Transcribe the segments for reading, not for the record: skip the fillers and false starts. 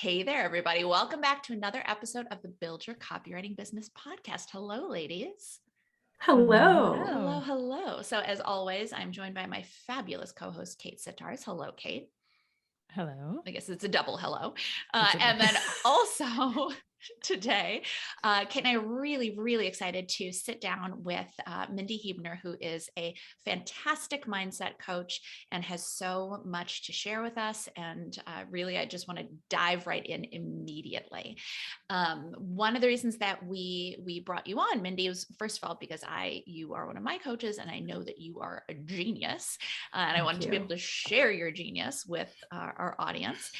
Hey there, everybody. Welcome back to another episode of the Build Your Copywriting Business podcast. Hello, ladies. Hello. Hello, hello. So as always, I'm joined by my fabulous co-host, Kate Sitars. Hello, Kate. Hello. I guess it's a double hello. And then also today, Kate and I are really excited to sit down with Mindi Huebner, who is a fantastic mindset coach and has so much to share with us. And really, I just want to dive right in immediately. One of the reasons that we brought you on, Mindi, was first of all, because you are one of my coaches and I know that you are a genius. And I wanted to be able to share your genius with our audience.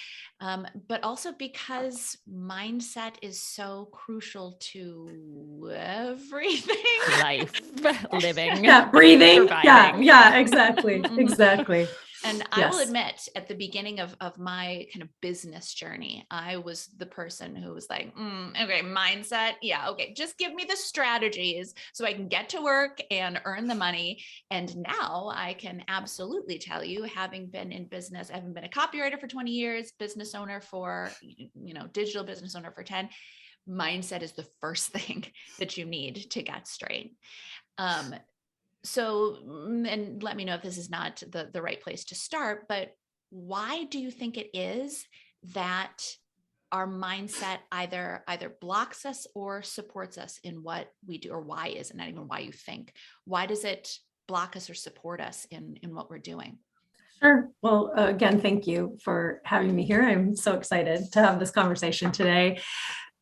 But also because mindset is so crucial to everything. Life, living, breathing. surviving. Yeah, exactly. Exactly. And I will admit, at the beginning of my kind of business journey, I was the person who was like, okay, mindset. Yeah. Okay. Just give me the strategies so I can get to work and earn the money. And now I can absolutely tell you, having been in business, I haven't been a copywriter for 20 years, business owner for, digital business owner for 10, mindset is the first thing that you need to get straight. So, and let me know if this is not the right place to start, but why do you think it is that our mindset either blocks us or supports us in what we do? Or why is it not even why you think? Why does it block us or support us in what we're doing? Sure. Well, again, thank you for having me here. I'm so excited to have this conversation today.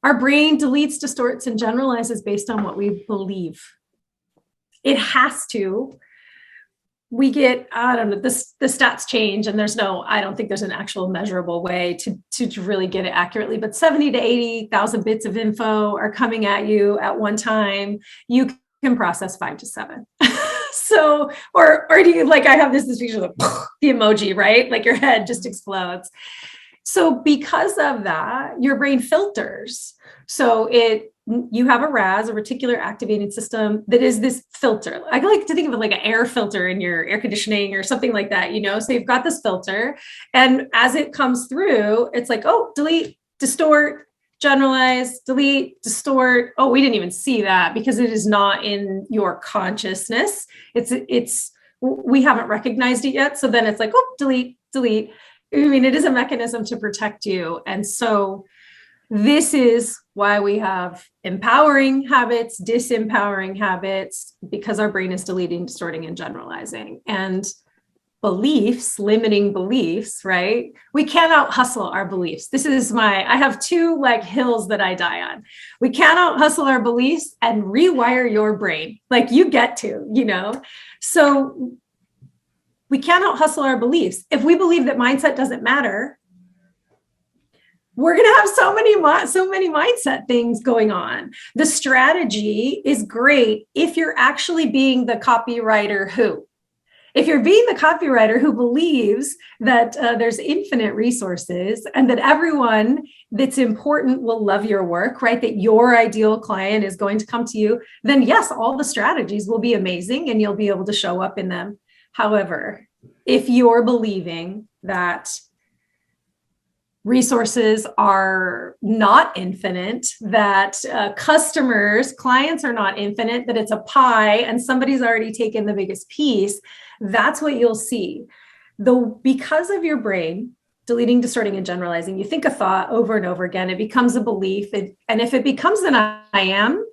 Our brain deletes, distorts, and generalizes based on what we believe. It has to. We get, I don't know, the stats change and I don't think there's an actual measurable way to really get it accurately, but 70 to 80,000 bits of info are coming at you at one time. You can process 5 to 7. So, or do you, like, I have this picture of the emoji, right? Like your head just explodes. So because of that, your brain filters. So you have a RAS, a reticular activating system, that is this filter. I like to think of it like an air filter in your air conditioning or something like that, So you've got this filter, and as it comes through, it's like, oh, delete, distort, generalize, delete, distort. Oh, we didn't even see that because it is not in your consciousness. We haven't recognized it yet. So then it's like, oh, delete. I mean, it is a mechanism to protect you. And so this is why we have empowering habits, disempowering habits, because our brain is deleting, distorting, and generalizing. And beliefs, limiting beliefs, right? We cannot hustle our beliefs. I have 2 hills that I die on. We cannot hustle our beliefs and rewire your brain. Like you get to, So we cannot hustle our beliefs. If we believe that mindset doesn't matter, we're going to have so many mindset things going on. The strategy is great if you're actually being the copywriter who. If you're being the copywriter who believes that there's infinite resources and that everyone that's important will love your work, right? That your ideal client is going to come to you, then yes, all the strategies will be amazing and you'll be able to show up in them. However, if you're believing that resources are not infinite, that clients are not infinite, that it's a pie and somebody's already taken the biggest piece, that's what you'll see. Because of your brain deleting, distorting, and generalizing, you think a thought over and over again, it becomes a belief. And if it becomes an I am,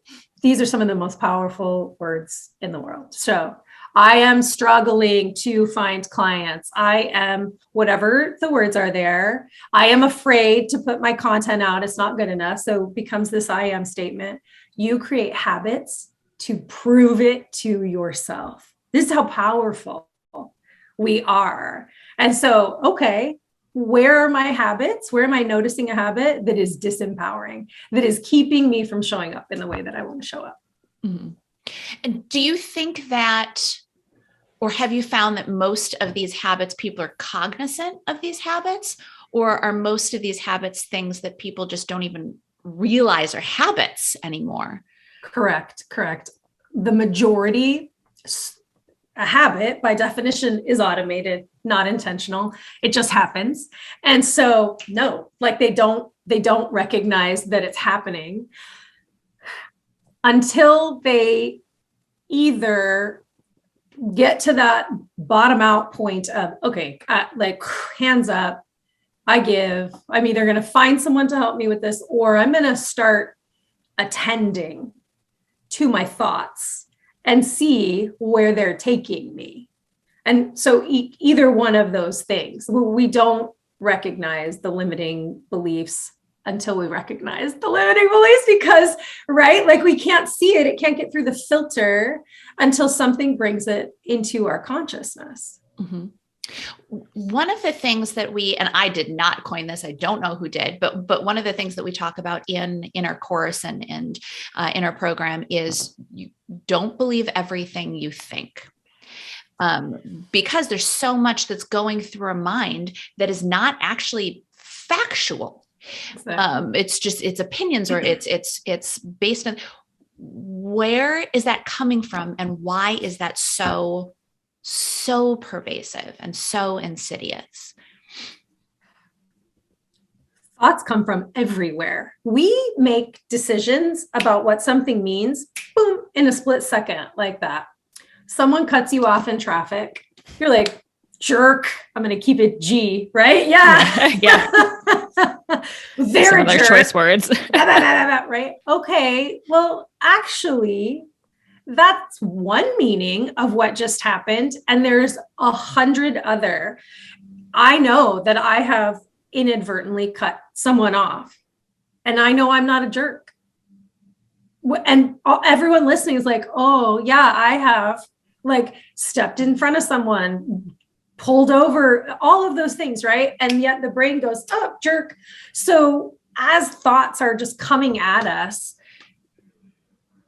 these are some of the most powerful words in the world. So I am struggling to find clients. I am, whatever the words are there. I am afraid to put my content out. It's not good enough. So it becomes this I am statement. You create habits to prove it to yourself. This is how powerful we are. And so, okay, where are my habits? Where am I noticing a habit that is disempowering, that is keeping me from showing up in the way that I want to show up? Mm-hmm. And do you think that, or have you found that most of these habits, people are cognizant of these habits, or are most of these habits things that people just don't even realize are habits anymore? Correct. The majority, a habit by definition is automated, not intentional. It just happens. And so no, like they don't they don't recognize that it's happening until they either get to that bottom out point of, okay, like hands up, I'm either going to find someone to help me with this, or I'm going to start attending to my thoughts and see where they're taking me. And so either one of those things, we don't recognize the limiting beliefs until we recognize the limiting beliefs, because, right, like we can't see it. It can't get through the filter until something brings it into our consciousness. Mm-hmm. One of the things that and I did not coin this, I don't know who did, but one of the things that we talk about in our course and in our program is you don't believe everything you think. Because there's so much that's going through our mind that is not actually factual. Exactly. It's opinions, or it's based on, where is that coming from, and why is that so pervasive and so insidious? Thoughts come from everywhere. We make decisions about what something means, boom, in a split second, like that. Someone cuts you off in traffic. You're like, jerk. I'm going to keep it G, right? Yeah. Yeah. Very other choice words. Right. Okay. Well, actually, that's one meaning of what just happened. And there's 100 other. I know that I have inadvertently cut someone off, and I know I'm not a jerk. And everyone listening is like, oh yeah, I have like stepped in front of someone, pulled over, all of those things, right? And yet the brain goes, oh, jerk. So as thoughts are just coming at us,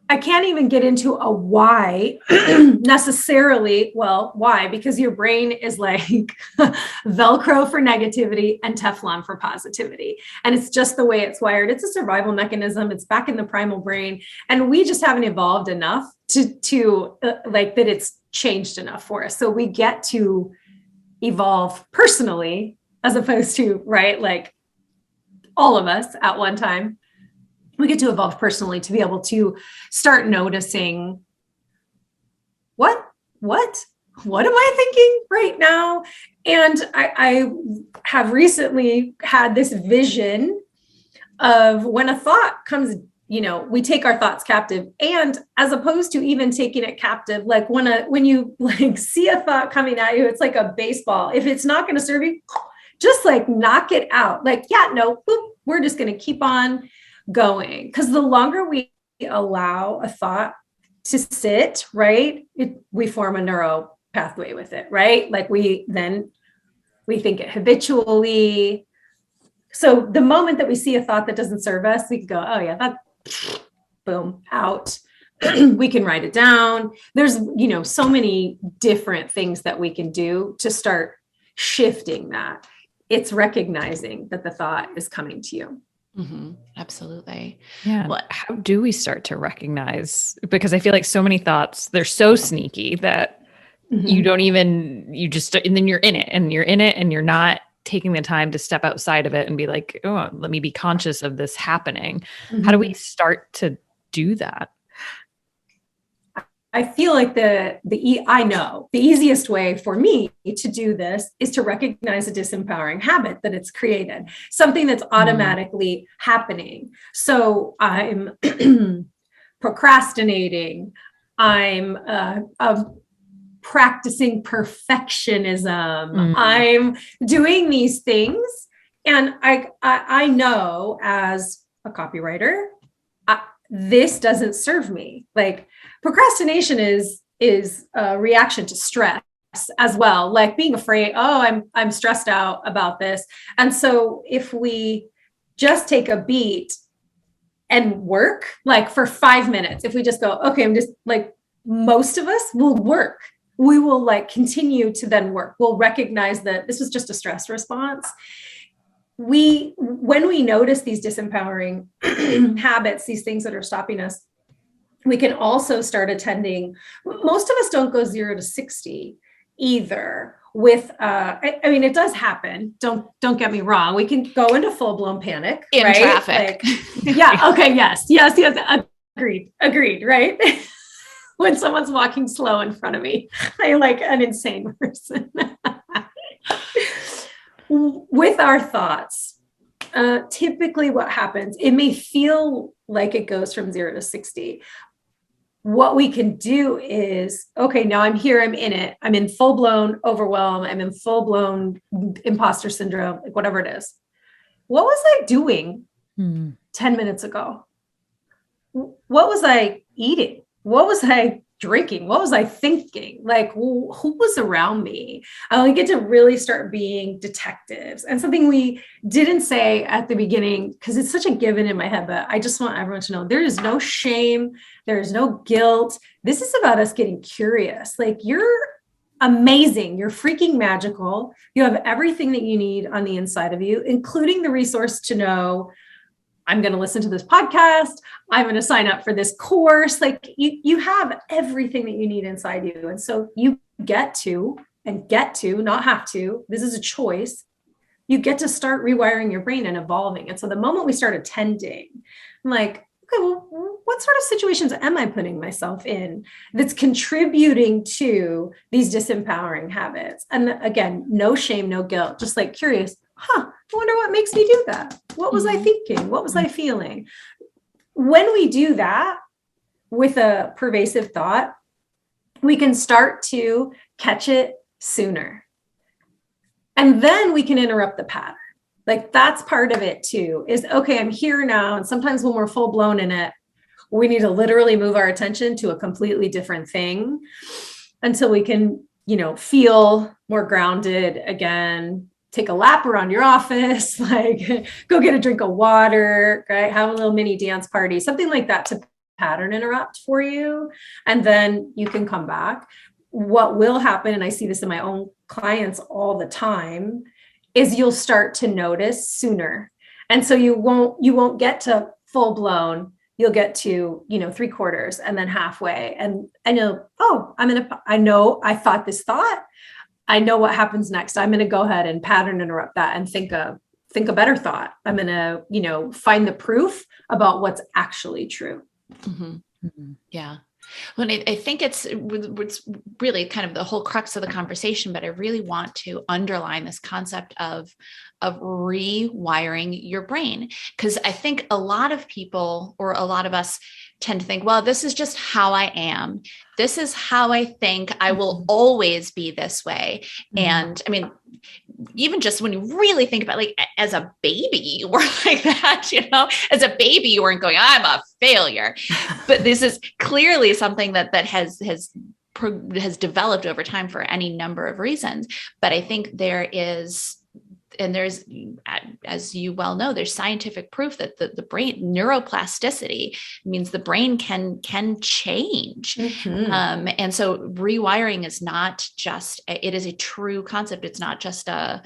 I can't even get into a why necessarily. Well, why? Because your brain is like Velcro for negativity and Teflon for positivity. And it's just the way it's wired. It's a survival mechanism. It's back in the primal brain. And we just haven't evolved enough to like that it's changed enough for us. So we get to evolve personally, as opposed to, right, like all of us at one time. We get to evolve personally to be able to start noticing what am I thinking right now? And I have recently had this vision of when a thought comes, we take our thoughts captive, and as opposed to even taking it captive, like when you like see a thought coming at you, it's like a baseball. If it's not going to serve you, just like knock it out. Like, yeah, no, boop, we're just going to keep on going. Because the longer we allow a thought to sit, right, we form a neural pathway with it, right? Like we think it habitually. So the moment that we see a thought that doesn't serve us, we can go, oh yeah, that, boom, out. We can write it down. There's, so many different things that we can do to start shifting that. It's recognizing that the thought is coming to you. Mm-hmm. Absolutely. Yeah. Well, how do we start to recognize? Because I feel like so many thoughts, they're so sneaky that you don't even, and then you're in it and you're not taking the time to step outside of it and be like, oh, let me be conscious of this happening. How do we start to do that? I feel like I know the easiest way for me to do this is to recognize a disempowering habit that it's created, something that's automatically happening. So I'm procrastinating. I'm practicing perfectionism. I'm doing these things. And I know as a copywriter, this doesn't serve me. Like procrastination is a reaction to stress as well. Like being afraid, oh, I'm stressed out about this. And so if we just take a beat and work like for 5 minutes, if we just go, okay, I'm just like, most of us will work. We will like continue to then work. We'll recognize that this was just a stress response. When we notice these disempowering habits, these things that are stopping us, we can also start attending. Most of us don't go 0 to 60 either. with, I mean, it does happen. Don't get me wrong. We can go into full blown panic in right? traffic. Yeah. Okay. Yes. Agreed. Right. When someone's walking slow in front of me, I'm like an insane person. With our thoughts, typically what happens, it may feel like it goes from 0 to 60. What we can do is, okay, now I'm here, I'm in it. I'm in full blown overwhelm. I'm in full blown imposter syndrome, like whatever it is. What was I doing 10 minutes ago? What was I eating? What was I drinking? What was I thinking? Like, who was around me? I get to really start being detectives. And something we didn't say at the beginning, because it's such a given in my head, but I just want everyone to know there is no shame. There is no guilt. This is about us getting curious. Like, you're amazing. You're freaking magical. You have everything that you need on the inside of you, including the resource to know, I'm going to listen to this podcast. I'm going to sign up for this course. Like, you have everything that you need inside you. And so you get to, not have to, this is a choice. You get to start rewiring your brain and evolving. And so the moment we start attending, I'm like, okay, well, what sort of situations am I putting myself in that's contributing to these disempowering habits? And again, no shame, no guilt, just like curious, I wonder what makes me do that. What was I thinking? What was I feeling? When we do that with a pervasive thought, we can start to catch it sooner. And then we can interrupt the pattern. Like, that's part of it too, is, okay, I'm here now. And sometimes when we're full blown in it, we need to literally move our attention to a completely different thing until we can, feel more grounded again. Take a lap around your office, like go get a drink of water, right? Have a little mini dance party, something like that to pattern interrupt for you. And then you can come back. What will happen, and I see this in my own clients all the time, is you'll start to notice sooner. And so you won't get to full blown. You'll get to, 3/4 and then halfway. And you'll, I know I thought this thought. I know what happens next. I'm going to go ahead and pattern interrupt that and think a better thought. I'm going to, find the proof about what's actually true. Mm-hmm. Mm-hmm. Yeah. Well, I think it's really kind of the whole crux of the conversation, but I really want to underline this concept of rewiring your brain. Because I think a lot of people, or a lot of us, tend to think, well, this is just how I am. This is how I think. I will always be this way. And I mean, even just when you really think about, like, as a baby, you were like that, as a baby, you weren't going, I'm a failure. But this is clearly something that has developed over time for any number of reasons. But I think there's, as you well know, there's scientific proof that the brain neuroplasticity means the brain can change. Mm-hmm. And so rewiring is not just, it is a true concept. It's not just I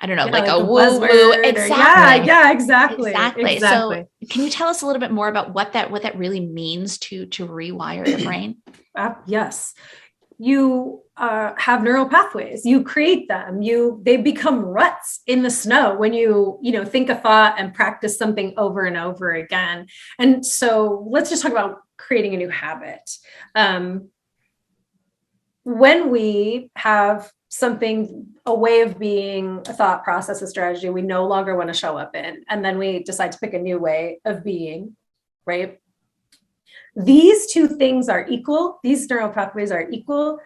don't know, like a woo-woo. Exactly. Yeah, exactly. So can you tell us a little bit more about what that really means to rewire the brain? Yes. You have neural pathways. You create them. They become ruts in the snow when you think a thought and practice something over and over again. And so let's just talk about creating a new habit. When we have something, a way of being, a thought process, a strategy we no longer want to show up in, and then we decide to pick a new way of being, right? These two things are equal. These neural pathways are equal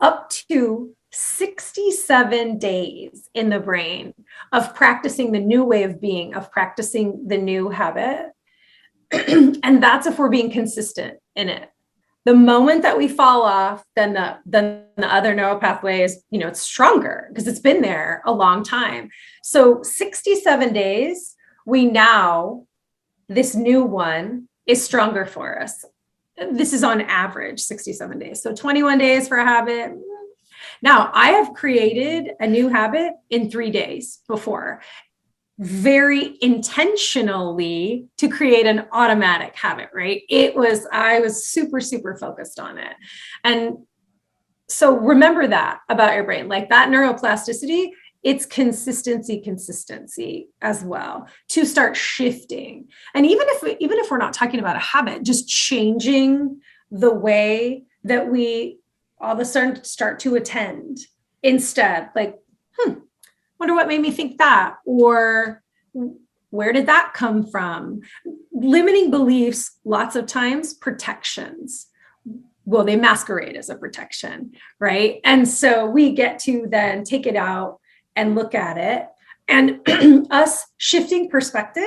up to 67 days in the brain of practicing the new way of being, of practicing the new habit. And that's if we're being consistent in it. The moment that we fall off, then the other neural pathway is, it's stronger because it's been there a long time. So 67 days, this new one is stronger for us. This is on average 67 days. So 21 days for a habit. Now, I have created a new habit in 3 days before, very intentionally, to create an automatic habit, right? I was super, super focused on it. And So remember that about your brain, like that neuroplasticity, it's consistency as well to start shifting. And even if we're not talking about a habit, just changing the way that we all of a sudden start to attend instead, like, wonder what made me think that, or where did that come from? Limiting beliefs, lots of times protections. Well, they masquerade as a protection, right? And so we get to then take it out and look at it. And us shifting perspective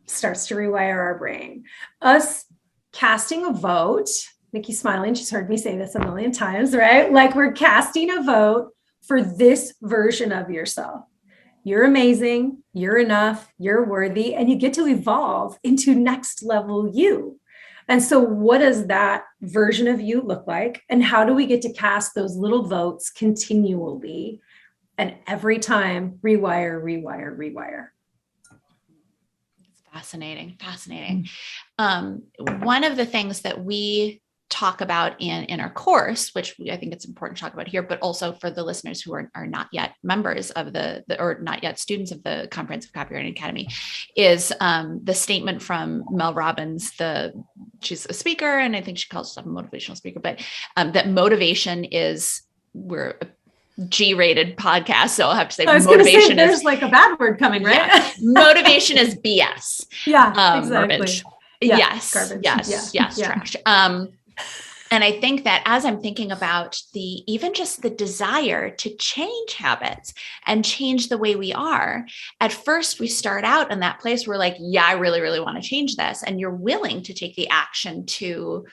starts to rewire our brain. Us casting a vote, Nikki's smiling, she's heard me say this a million times, right? Like we're casting a vote for this version of yourself. You're amazing, you're enough, you're worthy, and you get to evolve into next level you. And so what does that version of you look like? And how do we get to cast those little votes continually? And every time, rewire. It's fascinating. One of the things that we talk about in our course, which I think it's important to talk about here, but also for the listeners who are not yet members of or not yet students of the Comprehensive Copywriting Academy, is the statement from Mel Robbins. She's a speaker, and I think she calls herself a motivational speaker, but that motivation is, we're a G-rated podcast, so I'll have to say motivation there's like a bad word coming, right? Yeah, motivation is BS. Yeah, exactly. Garbage. Yeah, yes, garbage. yes, trash. And I think that as I'm thinking about even just the desire to change habits and change the way we are, at first we start out in that place where like, yeah, I really, really want to change this. And you're willing to take the action to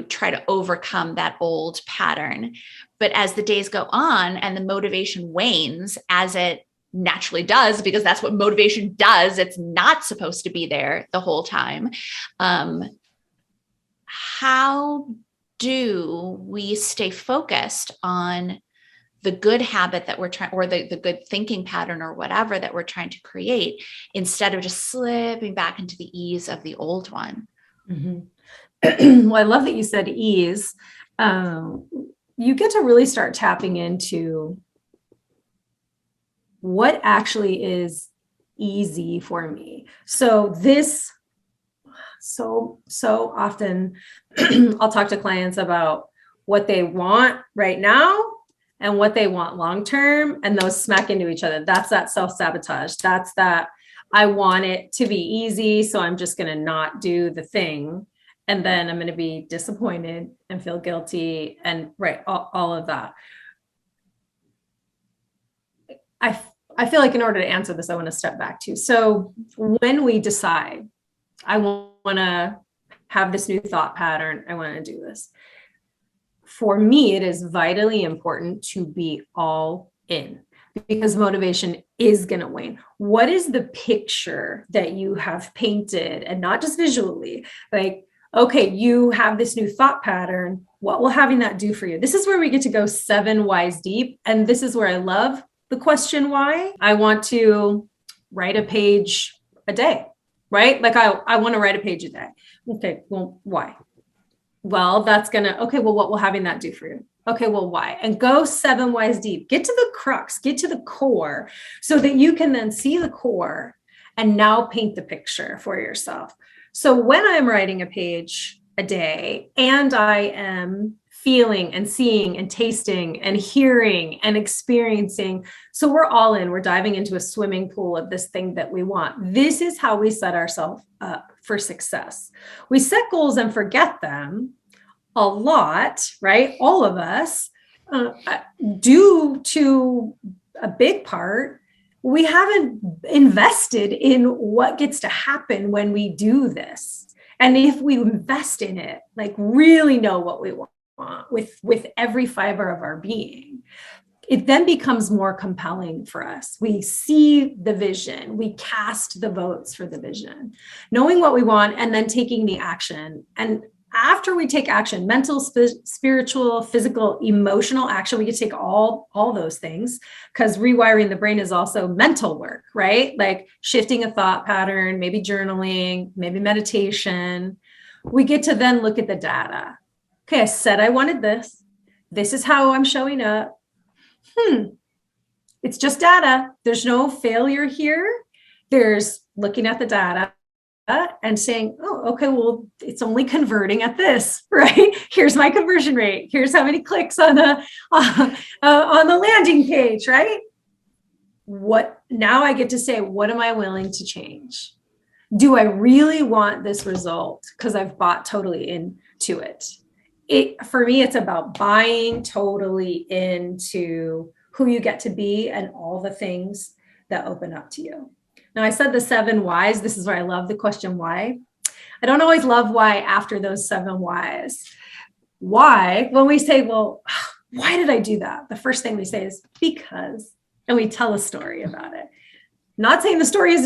try to overcome that old pattern. But as the days go on and the motivation wanes, as it naturally does, because that's what motivation does, it's not supposed to be there the whole time. How do we stay focused on the good habit that we're trying, or the good thinking pattern or whatever that we're trying to create, instead of just slipping back into the ease of the old one? Mm-hmm. Well, I love that you said ease. You get to really start tapping into what actually is easy for me. So often I'll talk to clients about what they want right now and what they want long-term, and those smack into each other. That's that self-sabotage. That's that I want it to be easy, so I'm just going to not do the thing. And then I'm going to be disappointed and feel guilty and all of that. I feel like in order to answer this, I want to step back too. So when we decide, I want to have this new thought pattern, I want to do this. For me, it is vitally important to be all in, because motivation is going to wane. What is the picture that you have painted, and not just visually, like, okay, you have this new thought pattern. What will having that do for you? This is where we get to go 7 whys deep. And this is where I love the question why. I want to write a page a day, right? Like I want to write a page a day. Okay, well, why? Well, that's okay, well, what will having that do for you? Okay, well, why? And go 7 whys deep. Get to the crux, get to the core, so that you can then see the core and now paint the picture for yourself. So when I'm writing a page a day and I am feeling and seeing and tasting and hearing and experiencing, so we're all in, we're diving into a swimming pool of this thing that we want. This is how we set ourselves up for success. We set goals and forget them a lot, right? All of us, due to a big part, we haven't invested in what gets to happen when we do this. And if we invest in it, like really know what we want with every fiber of our being, it then becomes more compelling for us. We see the vision, we cast the votes for the vision, knowing what we want and then taking the action. And after we take action, mental, spiritual, physical, emotional action, we can take all those things, because rewiring the brain is also mental work, right? Like shifting a thought pattern, maybe journaling, maybe meditation. We get to then look at the data. Okay, I said I wanted this. This is how I'm showing up. It's just data. There's no failure here. There's looking at the data and saying, oh, okay, well, it's only converting at this, right? Here's my conversion rate. Here's how many clicks on the landing page, right? Now I get to say, what am I willing to change? Do I really want this result? Because I've bought totally into it. For me, it's about buying totally into who you get to be and all the things that open up to you. Now, I said the 7 whys. This is where I love the question why. I don't always love why after those 7 whys. Why? When we say, well, why did I do that? The first thing we say is because, and we tell a story about it. Not saying the story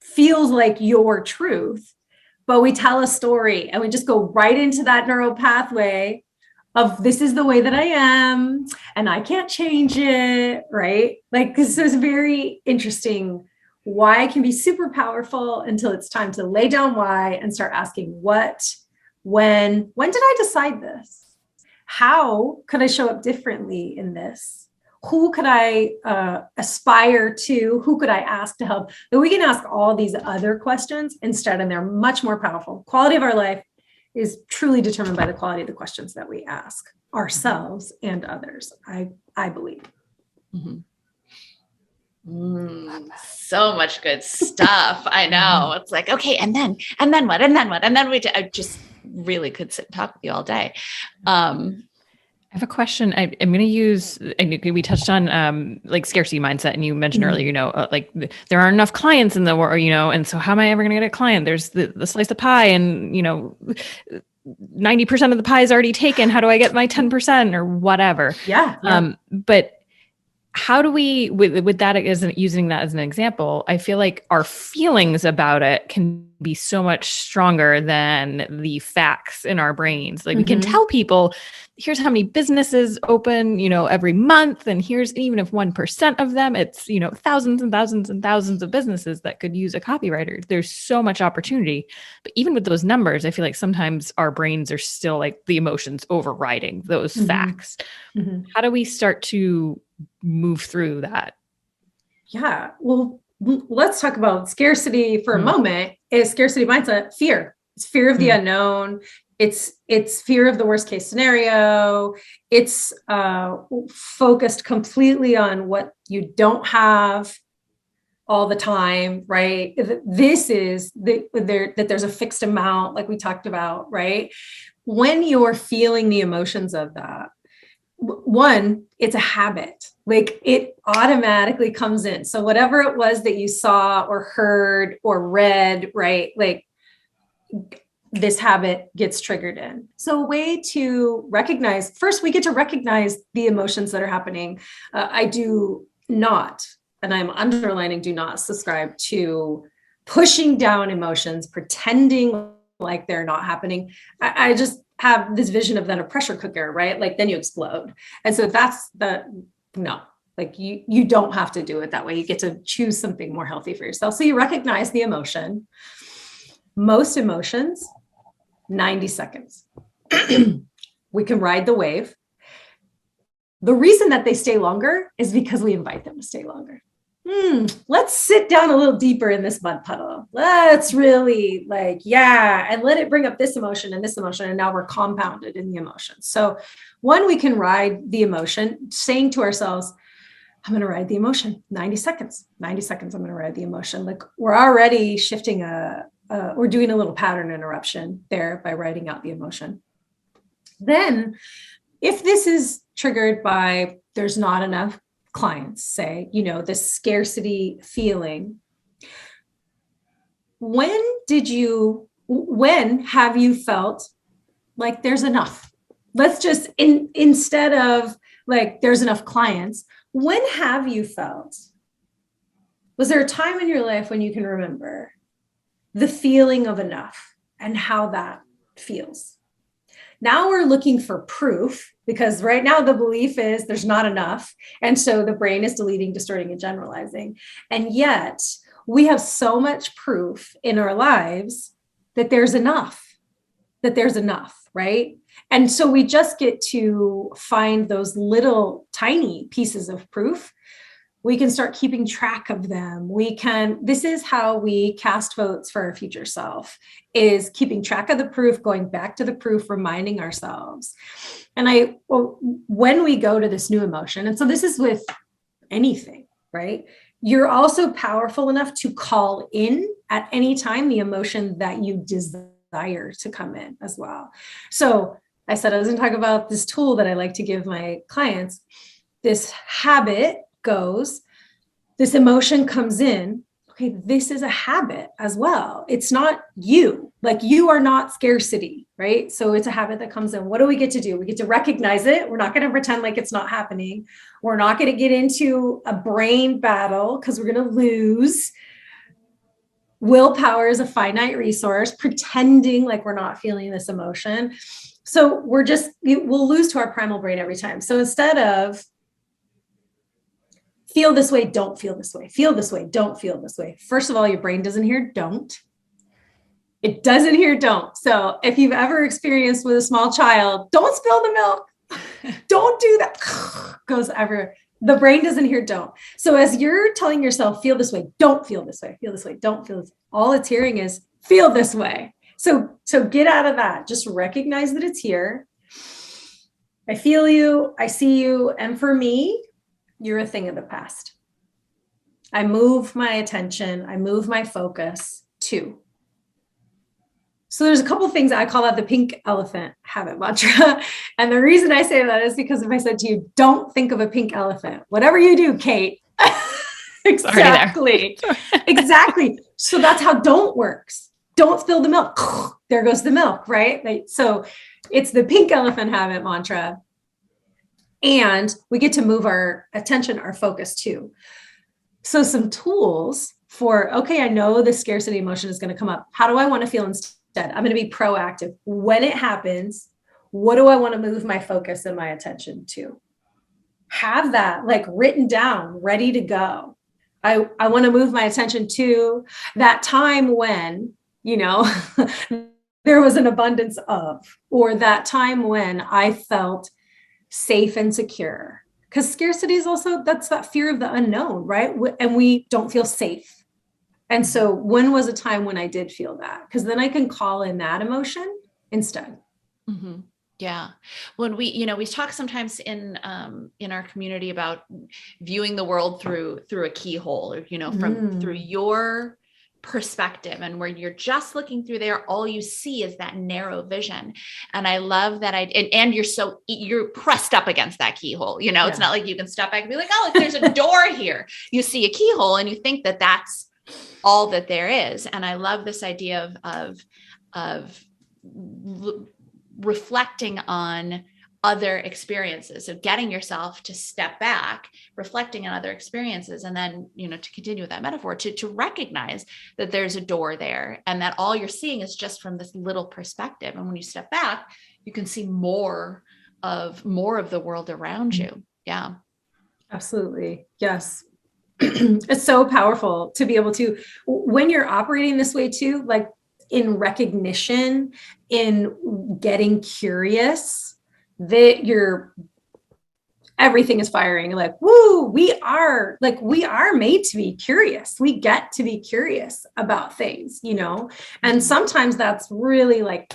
feels like your truth, but we tell a story and we just go right into that neural pathway of this is the way that I am and I can't change it, right? Like this is very interesting. Why can be super powerful until it's time to lay down why and start asking when did I decide this? How could I show up differently in this? Who could I aspire to? Who could I ask to help? But we can ask all these other questions instead, and they're much more powerful. Quality of our life is truly determined by the quality of the questions that we ask ourselves and others, I believe. Mm-hmm. So much good stuff. I know. It's like, okay, and then what? And then what? And then I just really could sit and talk with you all day. I have a question. I'm going to use, we touched on like scarcity mindset, and you mentioned earlier, like there aren't enough clients in the world, and so how am I ever going to get a client? There's the slice of pie and, 90% of the pie is already taken. How do I get my 10% or whatever? Yeah. But how do we, with that using that as an example, I feel like our feelings about it can be so much stronger than the facts in our brains. Like we can tell people, here's how many businesses open, every month. And here's, even if 1% of them, it's, thousands and thousands and thousands of businesses that could use a copywriter. There's so much opportunity. But even with those numbers, I feel like sometimes our brains are still like the emotions overriding those facts. How do we start to move through that? Yeah. Well, let's talk about scarcity for a moment. Is scarcity mindset fear? It's fear of the unknown. It's fear of the worst case scenario. It's focused completely on what you don't have all the time, right? This is that there's a fixed amount, like we talked about, right? When you're feeling the emotions of that, one, it's a habit. Like it automatically comes in. So whatever it was that you saw or heard or read, right? Like this habit gets triggered in. So a way to recognize, first we get to recognize the emotions that are happening. I do not, and I'm underlining, do not subscribe to pushing down emotions, pretending like they're not happening. I just have this vision of then a pressure cooker, right? Like then you explode. And so that's no, like you don't have to do it that way. You get to choose something more healthy for yourself. So you recognize the emotion. Most emotions, 90 seconds. We can ride the wave. The reason that they stay longer is because we invite them to stay longer. Let's sit down a little deeper in this mud puddle. Let's really and let it bring up this emotion, and now we're compounded in the emotion. So one, we can ride the emotion, saying to ourselves, I'm going to ride the emotion, 90 seconds, I'm going to ride the emotion. Like we're already shifting we're doing a little pattern interruption there by writing out the emotion. Then if this is triggered by, there's not enough clients, say, this scarcity feeling, when have you felt like there's enough? Let's just, instead of like, there's enough clients, when have you felt, was there a time in your life when you can remember the feeling of enough and how that feels? Now we're looking for proof, because right now the belief is there's not enough. And so the brain is deleting, distorting, and generalizing. And yet we have so much proof in our lives that there's enough. that there's enough, right? And so we just get to find those little tiny pieces of proof. We can start keeping track of them. This is how we cast votes for our future self, is keeping track of the proof, going back to the proof, reminding ourselves. And when we go to this new emotion, and so this is with anything, right? You're also powerful enough to call in at any time the emotion that you desire to come in as well. So I said I was going to talk about this tool that I like to give my clients. This habit goes, this emotion comes in. Okay, this is a habit as well. It's not you. Like, you are not scarcity, right? So it's a habit that comes in. What do we get to do? We get to recognize it. We're not going to pretend like it's not happening. We're not going to get into a brain battle because we're going to lose. Willpower is a finite resource, pretending like we're not feeling this emotion. So we'll lose to our primal brain every time. So instead of feel this way, don't feel this way, feel this way, don't feel this way. First of all, your brain doesn't hear don't. It doesn't hear don't. So if you've ever experienced with a small child, don't spill the milk, don't do that, goes everywhere. The brain doesn't hear don't. So as you're telling yourself, feel this way, don't feel this way, feel this way, don't feel this way, all it's hearing is feel this way. So get out of that. Just recognize that it's here. I feel you. I see you. And for me, you're a thing of the past. I move my attention. I move my focus to. So there's a couple of things. I call that the pink elephant habit mantra. And the reason I say that is because if I said to you, don't think of a pink elephant, whatever you do, Kate. Exactly. Exactly. So that's how don't works. Don't spill the milk. There goes the milk, right? So it's the pink elephant habit mantra. And we get to move our attention, our focus too. So some tools for, okay, I know the scarcity emotion is going to come up. How do I want to feel instead? I'm going to be proactive. When it happens, what do I want to move my focus and my attention to? Have that like written down, ready to go. I want to move my attention to that time when, there was an abundance of, or that time when I felt safe and secure. Because scarcity is also, that's that fear of the unknown, right? And we don't feel safe. And so when was a time when I did feel that? Because then I can call in that emotion instead. Mm-hmm. Yeah. When we talk sometimes in our community about viewing the world through a keyhole, or, through your perspective, and where you're just looking through there, all you see is that narrow vision. And I love that and you're pressed up against that keyhole. It's not like you can step back and be like, oh, there's a door here. You see a keyhole and you think that that's all that there is. And I love this idea of reflecting on other experiences. So getting yourself to step back, reflecting on other experiences, and then, to continue with that metaphor, to recognize that there's a door there and that all you're seeing is just from this little perspective. And when you step back, you can see more of the world around you. Yeah. Absolutely. Yes. It's so powerful to be able to, when you're operating this way too, like in recognition, in getting curious, that everything is firing. Like, woo, we are made to be curious. We get to be curious about things, and sometimes that's really like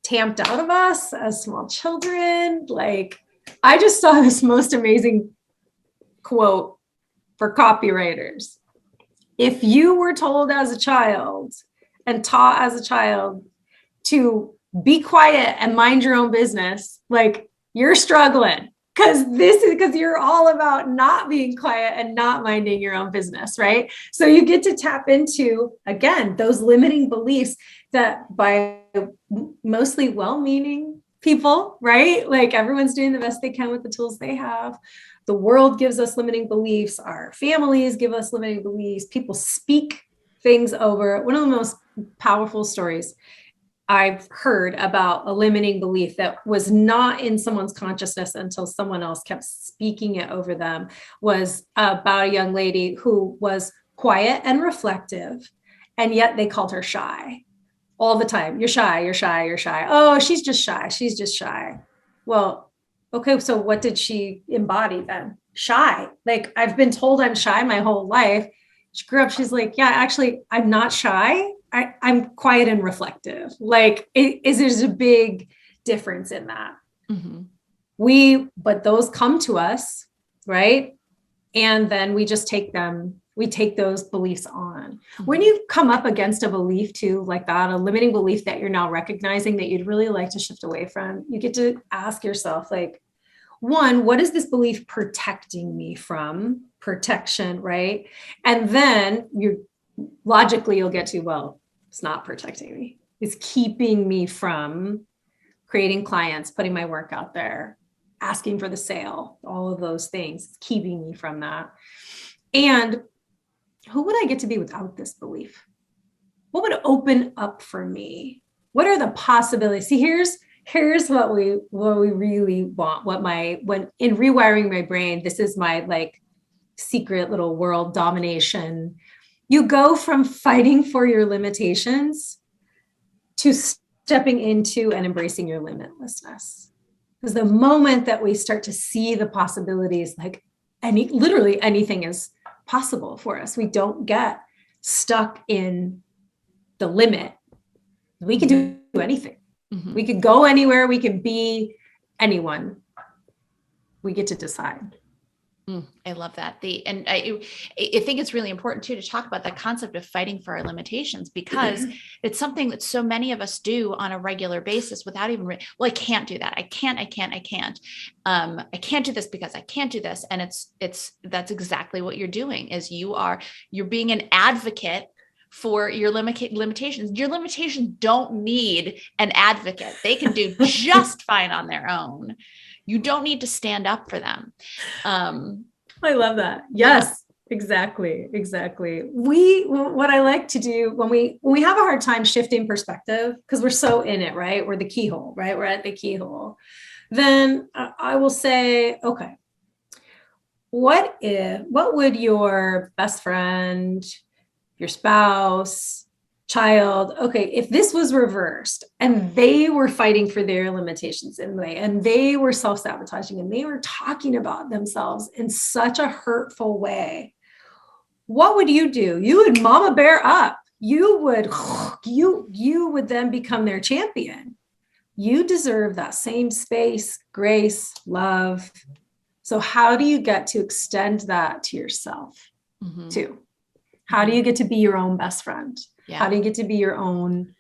tamped out of us as small children. Like, I just saw this most amazing quote for copywriters. If you were told as a child and taught as a child to be quiet and mind your own business, like, you're struggling because you're all about not being quiet and not minding your own business, right? So you get to tap into, again, those limiting beliefs that by mostly well-meaning people, right? Like, everyone's doing the best they can with the tools they have. The world gives us limiting beliefs. Our families give us limiting beliefs. People speak things over. One of the most powerful stories I've heard about a limiting belief that was not in someone's consciousness until someone else kept speaking it over them was about a young lady who was quiet and reflective, and yet they called her shy. all the time. You're shy, you're shy, you're shy. Oh, she's just shy. She's just shy. Well, okay. So what did she embody then? Shy. Like, I've been told I'm shy my whole life. She grew up, she's like, yeah, actually, I'm not shy. I'm quiet and reflective. Like, there's a big difference in that. Mm-hmm. But those come to us, right? And then we just take those beliefs on. Mm-hmm. When you come up against a belief too, like that, a limiting belief that you're now recognizing that you'd really like to shift away from, you get to ask yourself, like, one, what is this belief protecting me from? Protection, right? And then you'll get to, well, it's not protecting me. It's keeping me from creating clients, putting my work out there, asking for the sale, all of those things. It's keeping me from that. And who would I get to be without this belief? What would open up for me? What are the possibilities? See, here's what we really want. When in rewiring my brain, this is my like secret little world domination. You go from fighting for your limitations to stepping into and embracing your limitlessness. Because the moment that we start to see the possibilities, like literally anything is possible for us. We don't get stuck in the limit. We can do anything. Mm-hmm. We could go anywhere. We can be anyone. We get to decide. I love that. I think it's really important too, to talk about that concept of fighting for our limitations, because it's something that so many of us do on a regular basis without even, well, I can't do that. I can't do this because I can't do this. And that's exactly what you're doing, is you're being an advocate for your limitations. Your limitations don't need an advocate. They can do just fine on their own. You don't need to stand up for them. I love that. Yes, exactly. What I like to do when we have a hard time shifting perspective, because we're so in it, right? We're the keyhole, right? We're at the keyhole. Then I will say, okay, what would your best friend, your spouse, child, okay, if this was reversed and they were fighting for their limitations and they were self-sabotaging and they were talking about themselves in such a hurtful way, what would you do? You would mama bear up. You would then become their champion. You deserve that same space, grace, love. So how do you get to extend that to yourself too? How do you get to be your own best friend? Yeah. How do you get to be your own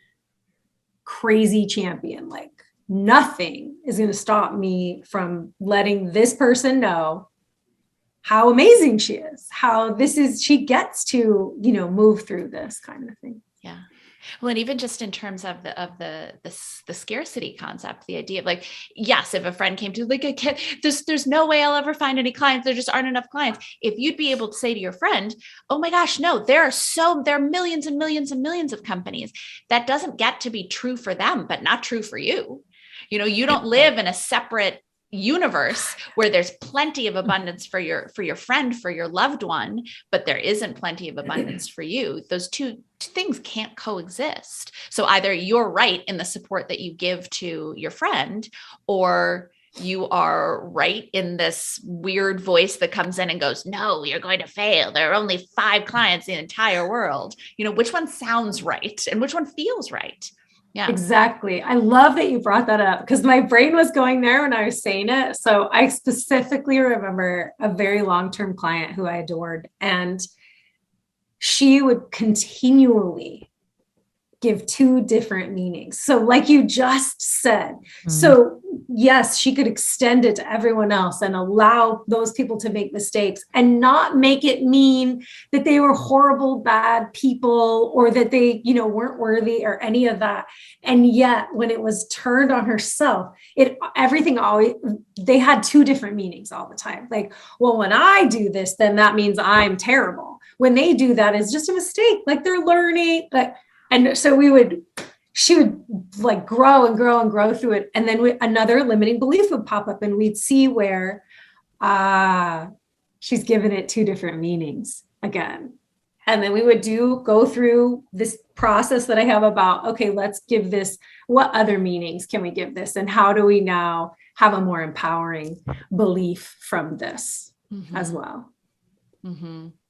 crazy champion? Like, nothing is going to stop me from letting this person know how amazing she is, she gets to, move through this kind of thing. Yeah. Well, and even just in terms of the scarcity concept, the idea of like, yes, if a friend came to like, there's no way I'll ever find any clients. There just aren't enough clients. If you'd be able to say to your friend, oh my gosh, no, there are millions and millions and millions of companies. That doesn't get to be true for them, but not true for you. You don't live in a separate universe where there's plenty of abundance for your friend, for your loved one, but there isn't plenty of abundance for you. Those two things can't coexist. So either you're right in the support that you give to your friend, or you are right in this weird voice that comes in and goes, no, you're going to fail. There are only 5 clients in the entire world. Which one sounds right and which one feels right? Yeah, exactly. I love that you brought that up, because my brain was going there when I was saying it. So I specifically remember a very long-term client who I adored, and she would continually give 2 different meanings. So like you just said, so yes, she could extend it to everyone else and allow those people to make mistakes and not make it mean that they were horrible, bad people, or that they, weren't worthy or any of that. And yet when it was turned on herself, they had 2 different meanings all the time. Like, well, when I do this, then that means I'm terrible. When they do that, it's just a mistake. Like, they're learning. And so she would like grow and grow and grow through it. And then another limiting belief would pop up, and we'd see where, she's given it 2 different meanings again. And then we would go through this process that I have about, okay, let's give this, what other meanings can we give this? And how do we now have a more empowering belief from this as well?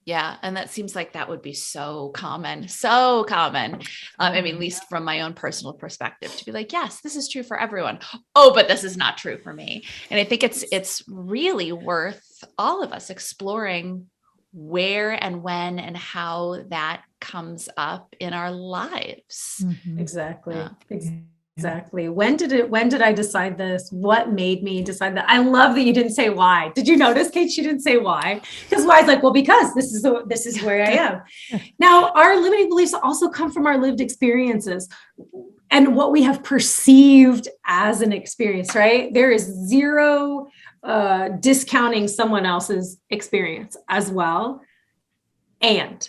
Yeah. And that seems like that would be so common, so common. I mean, at least from my own personal perspective, to be like, yes, this is true for everyone. Oh, but this is not true for me. And I think it's really worth all of us exploring where and when and how that comes up in our lives. Exactly. Exactly. When did I decide this? What made me decide that? I love that you didn't say why. Did you notice, Kate? She didn't say why. Because why is like, well, because this is where I am. Now, our limiting beliefs also come from our lived experiences and what we have perceived as an experience, right? There is zero discounting someone else's experience as well. And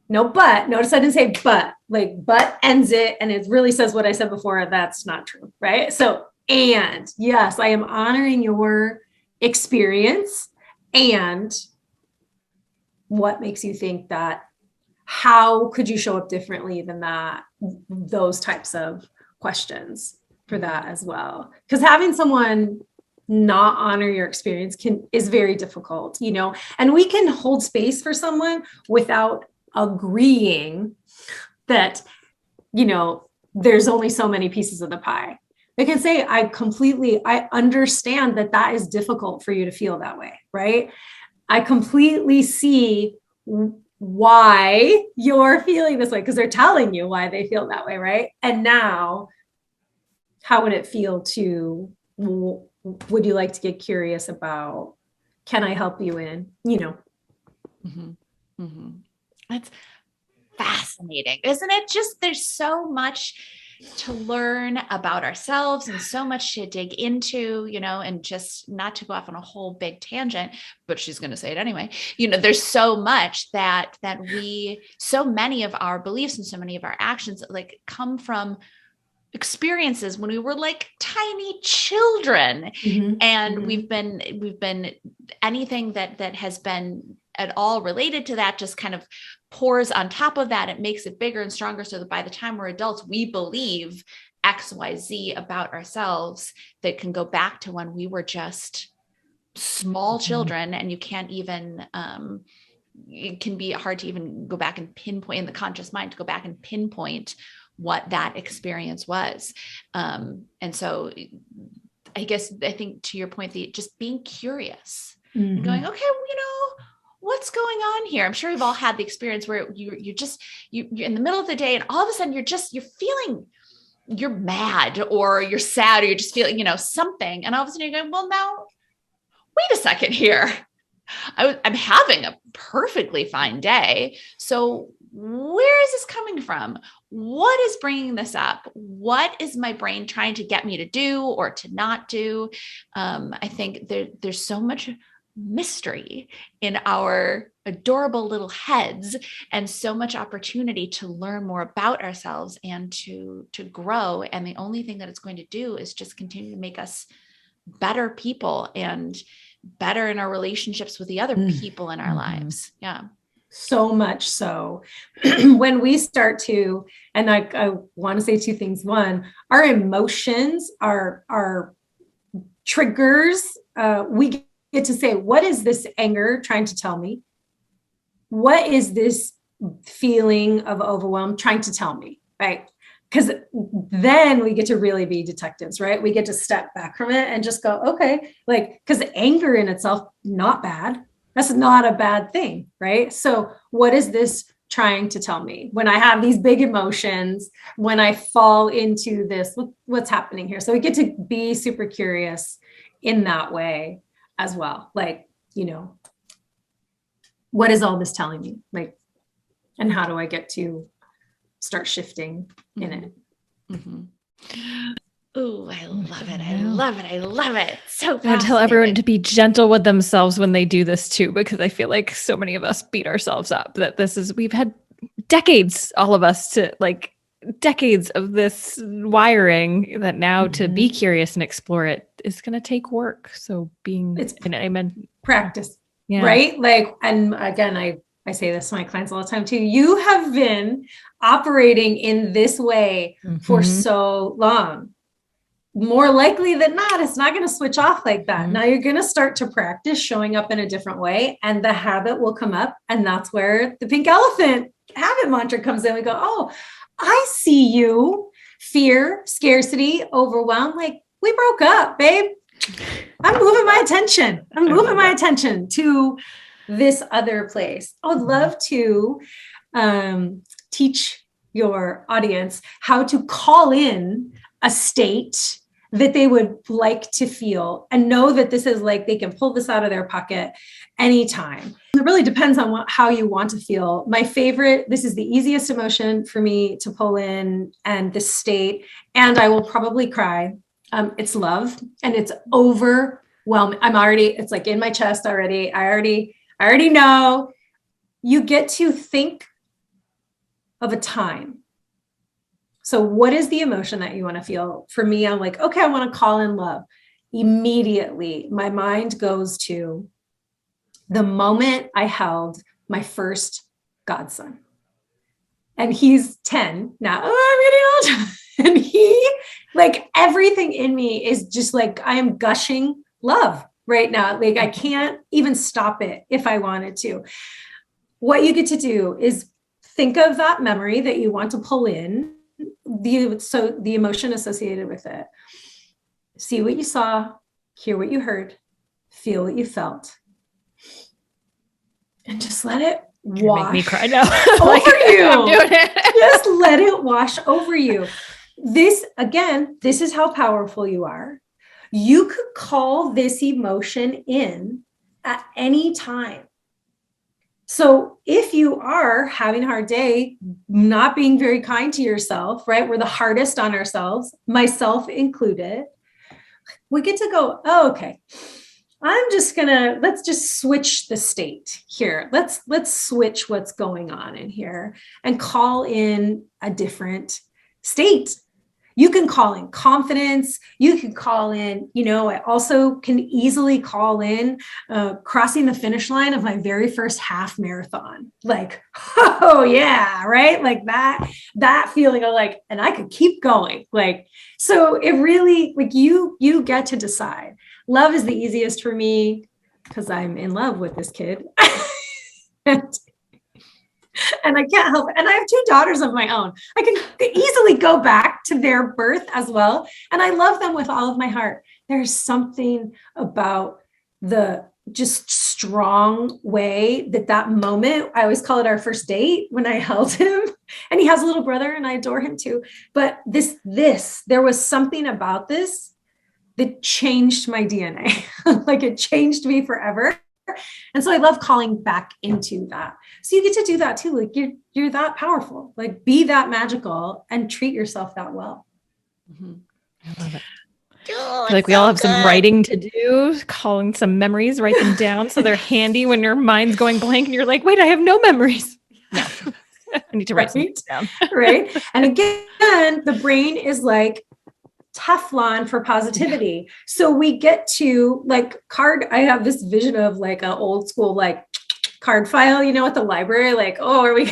notice I didn't say but, like but ends it. And it really says what I said before. That's not true. Right. So, and yes, I am honoring your experience and what makes you think that, how could you show up differently than that? Those types of questions for that as well. Because having someone not honor your experience is very difficult, and we can hold space for someone without agreeing that, there's only so many pieces of the pie. They can say, I understand that is difficult for you to feel that way, right? I completely see why you're feeling this way because they're telling you why they feel that way, right? And now, how would it feel would you like to get curious about, can I help you in, That's fascinating, isn't it? Just there's so much to learn about ourselves and so much to dig into, and just not to go off on a whole big tangent, but she's going to say it anyway. There's so much that so many of our beliefs and so many of our actions like come from experiences when we were like tiny children. And we've been anything that has been at all related to that just kind of pours on top of that. It makes it bigger and stronger so that by the time we're adults, we believe X, Y, Z about ourselves that can go back to when we were just small children. And you can't even, it can be hard to even go back and pinpoint in the conscious mind to go back and pinpoint what that experience was. And so I think to your point, just being curious and going, okay, what's going on here? I'm sure we've all had the experience where you're in the middle of the day and all of a sudden you're feeling, you're mad or you're sad or you're just feeling, something. And all of a sudden you're going, well, now wait a second here. I'm having a perfectly fine day. So where is this coming from? What is bringing this up? What is my brain trying to get me to do or to not do? I think there's so much mystery in our adorable little heads and so much opportunity to learn more about ourselves and to grow. And the only thing that it's going to do is just continue to make us better people and better in our relationships with the other people in our lives. Yeah. So much so when we start to, and I want to say two things. One, our emotions are triggers. We get to say, what is this anger trying to tell me? What is this feeling of overwhelm trying to tell me? Right. Because then we get to really be detectives, right? We get to step back from it and just go, okay, because anger in itself, not bad. That's not a bad thing, right? So what is this trying to tell me? When I have these big emotions, when I fall into this, what's happening here? So we get to be super curious in that way as well. What is all this telling me? And how do I get to start shifting in it? Oh, I love it. I love it. I love it. So I tell everyone to be gentle with themselves when they do this too, because I feel like so many of us beat ourselves up that we've had decades, all of us, to decades of this wiring that now to be curious and explore it is going to take work. So practice, right? And again, I I say this to my clients all the time too. You have been operating in this way for so long. More likely than not, it's not going to switch off like that. Now you're going to start to practice showing up in a different way, and the habit will come up. And that's where the pink elephant habit mantra comes in. We go, oh, I see you. Fear, scarcity, overwhelm. Like, we broke up, babe. I'm moving my attention to this other place. I would love to teach your audience how to call in a state that they would like to feel and know that this is like, they can pull this out of their pocket anytime. It really depends on how you want to feel. My favorite, this is the easiest emotion for me to pull in, and this state, and I will probably cry. It's love, and it's overwhelming. It's like in my chest already. I already know. You get to think of a time. So what is the emotion that you want to feel? For me, I'm like, okay, I want to call in love. Immediately, my mind goes to the moment I held my first godson. And he's 10 now. Oh, I'm getting old. And he, like, everything in me is just like, I am gushing love right now. Like, I can't even stop it if I wanted to. What you get to do is think of that memory that you want to pull in, the emotion associated with it. See what you saw, hear what you heard, feel what you felt, and just let it wash. Make me cry now. Over you. I'm doing it. Just let it wash over you. This is how powerful you are. You could call this emotion in at any time. So if you are having a hard day, not being very kind to yourself, right? We're the hardest on ourselves, myself included. We get to go, oh, okay, let's just switch the state here. Let's switch what's going on in here and call in a different state. You can call in confidence. You can call in, I also can easily call in crossing the finish line of my very first half marathon. Like, oh yeah, right? Like that feeling of like, and I could keep going. Like, so it really, like you get to decide. Love is the easiest for me because I'm in love with this kid. And I can't help it. And I have 2 daughters of my own. I can easily go back to their birth as well. And I love them with all of my heart. There's something about the just strong way that moment, I always call it our first date when I held him, and he has a little brother and I adore him too. But there was something about this that changed my DNA. Like, it changed me forever. And so I love calling back into that. So you get to do that too. Like, you're that powerful, like, be that magical and treat yourself that well. I love it. I feel like we all have some writing to do, calling some memories, write them down so they're handy when your mind's going blank and you're like, wait, I have no memories. No, I need to write something down. Right. And again, the brain is like Teflon for positivity. Yeah. So we get to I have this vision of like an old school, like card file, at the library, like, oh, are we,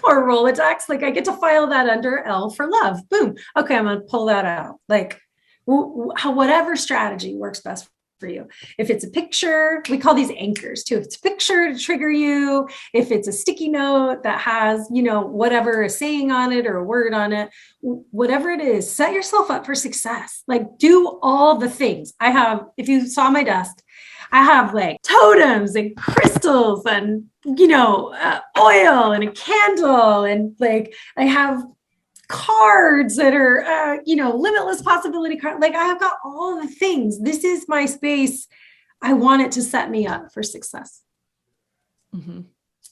or Rolodex, like I get to file that under L for love. Boom. Okay. I'm going to pull that out. Like whatever strategy works best for you. If it's a picture, we call these anchors too. If it's a picture to trigger you, if it's a sticky note that has, whatever a saying on it or a word on it, whatever it is, set yourself up for success. Like, do all the things. If you saw my desk, I have like totems and crystals and, oil and a candle. And like, I have cards that are, limitless possibility card. Like, I have got all the things. This is my space. I want it to set me up for success. Mm-hmm.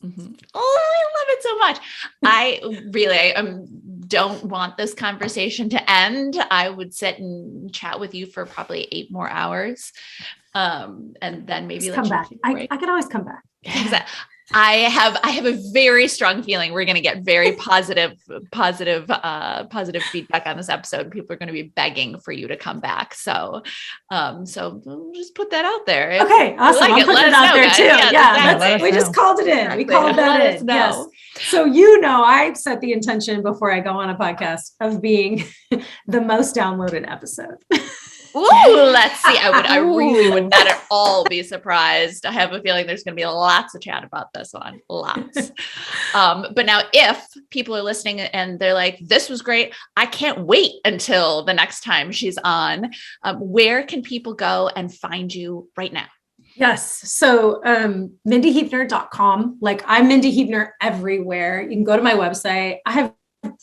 Mm-hmm. Oh, I love it so much. I really don't want this conversation to end. I would sit and chat with you for probably 8 more hours. And then maybe come back. I can always come back. Exactly. I have a very strong feeling we're going to get very positive feedback on this episode. People are going to be begging for you to come back. So we'll just put that out there. Okay, awesome. I'll put it out there too. Yeah, we just called it in. Exactly. We called that in. Yes. So I set the intention before I go on a podcast of being the most downloaded episode. Ooh, let's see. I really would not at all be surprised. I have a feeling there's going to be lots of chat about this one. Lots. But now if people are listening and they're like, this was great, I can't wait until the next time she's on. Where can people go and find you right now? Yes. So MindiHuebner.com. Like, I'm Mindi Huebner everywhere. You can go to my website. I have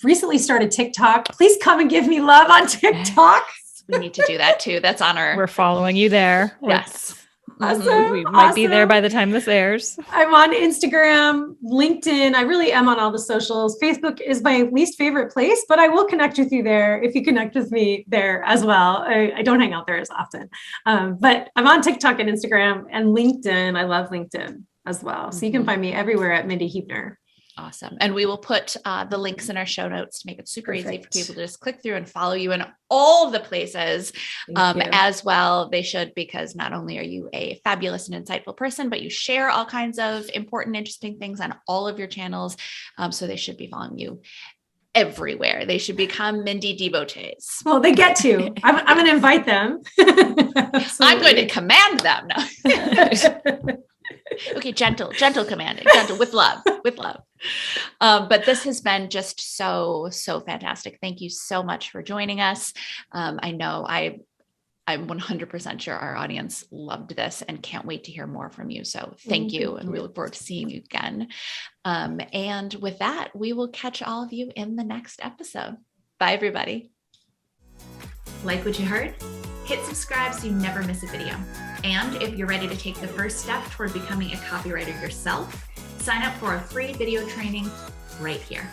recently started TikTok. Please come and give me love on TikTok. We need to do that too. That's on our. We're following you there. Yes. Awesome. We might be there by the time this airs. I'm on Instagram, LinkedIn. I really am on all the socials. Facebook is my least favorite place, but I will connect with you there if you connect with me there as well. I don't hang out there as often, but I'm on TikTok and Instagram and LinkedIn. I love LinkedIn as well. So you can find me everywhere at Mindi Huebner. Awesome. And we will put the links in our show notes to make it super easy for people to just click through and follow you in all the places as well. They should, because not only are you a fabulous and insightful person, but you share all kinds of important, interesting things on all of your channels. So they should be following you everywhere. They should become Mindi devotees. Well, they get to. I'm going to invite them. I'm going to command them. No. Okay, gentle commanding, gentle with love. But this has been just so fantastic. Thank you so much for joining us. I know I'm 100% sure our audience loved this and can't wait to hear more from you. So thank you. And we look forward to seeing you again. And with that, we will catch all of you in the next episode. Bye, everybody. Like what you heard? Hit subscribe so you never miss a video. And if you're ready to take the first step toward becoming a copywriter yourself, sign up for a free video training right here.